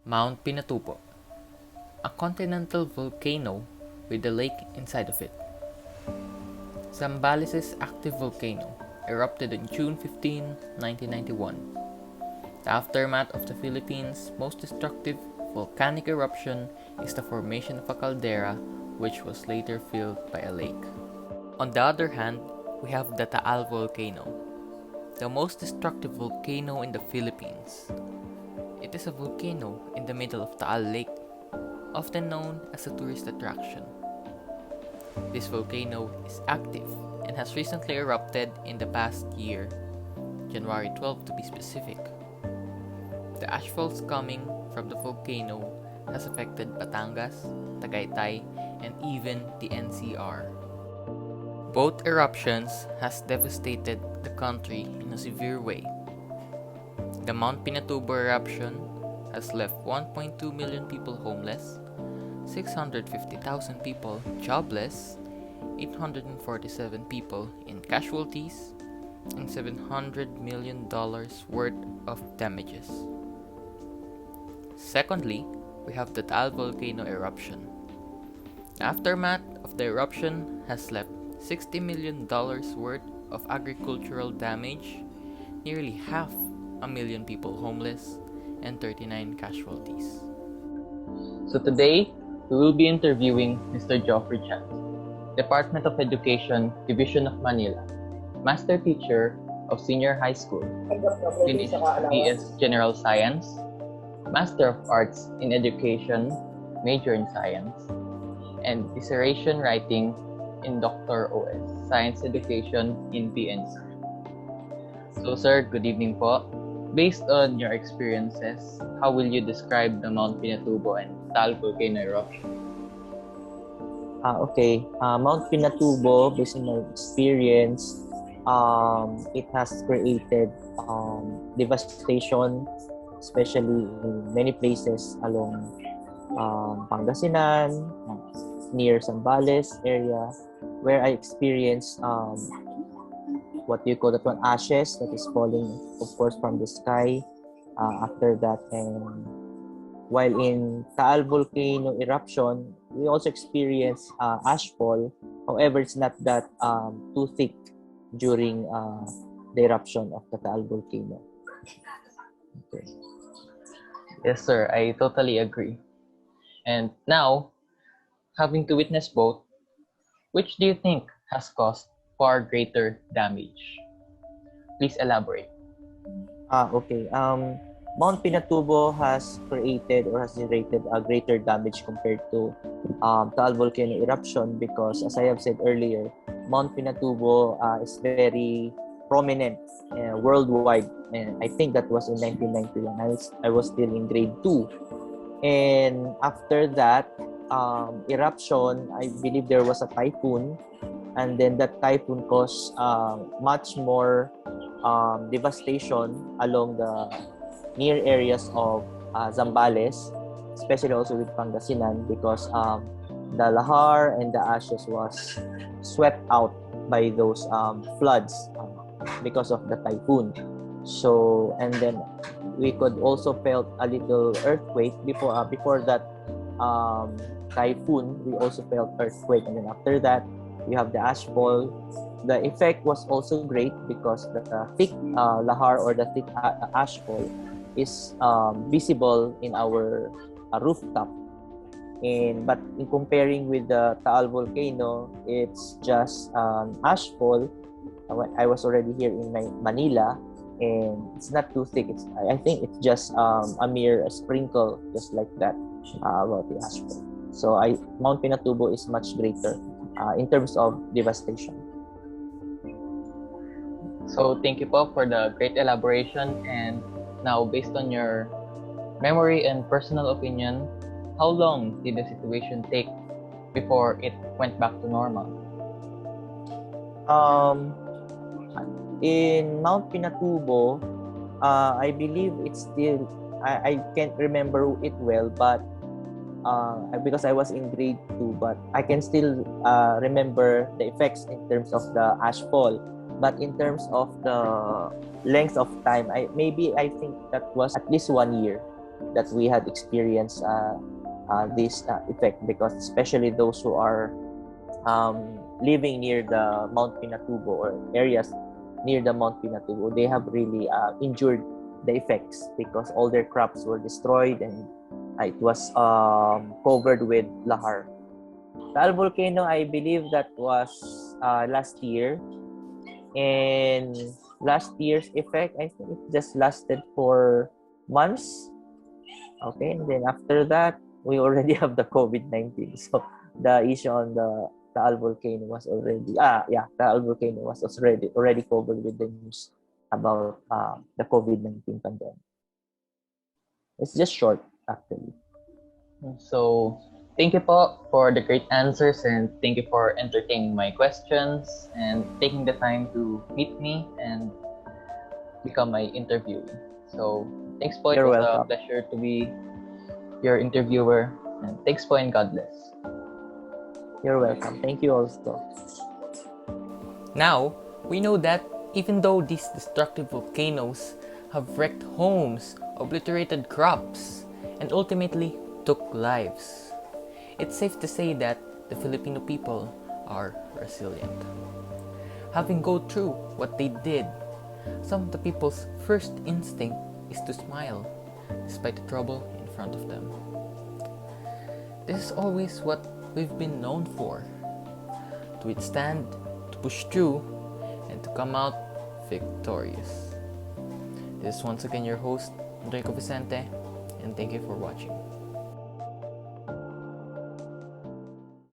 Mount Pinatubo, a continental volcano with a lake inside of it. Zambales' active volcano erupted on June 15, 1991. The aftermath of the Philippines' most destructive volcanic eruption is the formation of a caldera which was later filled by a lake. On the other hand, we have the Taal volcano, the most destructive volcano in the Philippines. It is a volcano in the middle of Taal Lake, often known as a tourist attraction. This volcano is active and has recently erupted in the past year, January 12 to be specific. The ashfalls coming from the volcano has affected Batangas, Tagaytay, and even the NCR. Both eruptions has devastated the country in a severe way. The Mount Pinatubo eruption has left 1.2 million people homeless, 650,000 people jobless, 847 people in casualties, and $700 million worth of damages. Secondly, we have the Taal volcano eruption. The aftermath of the eruption has left $60 million worth of agricultural damage, nearly 500,000 people homeless, and 39 casualties. So today, we will be interviewing Mr. Geoffrey Chan, Department of Education, Division of Manila, Master Teacher of Senior High School, finished BS General Science, Master of Arts in Education, major in Science, and dissertation writing in Dr. OS, Science Education in PNC. So sir, good evening po. Based on your experiences, how will you describe the Mount Pinatubo and Taal volcano eruption? Mount Pinatubo, based on my experience, it has created devastation, especially in many places along Pangasinan, near Zambales area, where I experienced what you call that one, ashes that is falling, of course, from the sky after that. And while in Taal volcano eruption, we also experience ashfall. However, it's not that too thick during the eruption of the Taal volcano. Okay. Yes, sir. I totally agree. And now, having to witness both, which do you think has caused far greater damage? Please elaborate. Mount Pinatubo has created or has generated a greater damage compared to Taal volcano eruption because, as I have said earlier, Mount Pinatubo is very prominent worldwide. And I think that was in 1991. I was still in grade 2. And after that eruption, I believe there was a typhoon. And then that typhoon caused much more devastation along the near areas of Zambales, especially also with Pangasinan, because the lahar and the ashes was swept out by those floods because of the typhoon. So, and then we could also felt a little earthquake before that typhoon. We also felt earthquake, and then after that, we have the ashfall. The effect was also great because the thick lahar or the thick ashfall is visible in our rooftop. But in comparing with the Taal volcano, it's just ashfall. I was already here in Manila, and it's not too thick. I think it's just a mere sprinkle, just like that, about the ashfall. So Mount Pinatubo is much greater in terms of devastation. So thank you po for the great elaboration. And now, based on your memory and personal opinion, how long did the situation take before it went back to normal? In Mount Pinatubo, I believe it's still, I can't remember it well, but because I was in grade 2, but I can still remember the effects in terms of the ashfall. But in terms of the length of time, I think that was at least 1 year that we had experienced this effect, because especially those who are living near the Mount Pinatubo or areas near the Mount Pinatubo, they have really endured the effects because all their crops were destroyed and it was covered with lahar. Taal volcano, I believe that was last year, and last year's effect, I think it just lasted for months. Okay, and then after that, we already have the COVID-19. So the issue on the Taal volcano was Taal volcano was already covered with the news about the COVID-19 pandemic. It's just short, actually. So, thank you po for the great answers and thank you for entertaining my questions and taking the time to meet me and become my interviewee. So, thanks po. It You're was a welcome. pleasure to be your interviewer. And thanks po and God bless. You're welcome. Thank you also. Now, we know that even though these destructive volcanoes have wrecked homes, obliterated crops, and ultimately took lives, it's safe to say that the Filipino people are resilient. Having gone through what they did, some of the people's first instinct is to smile despite the trouble in front of them. This is always what we've been known for: to withstand, to push through, and to come out victorious. This is once again your host, Enrico Vicente, and thank you for watching.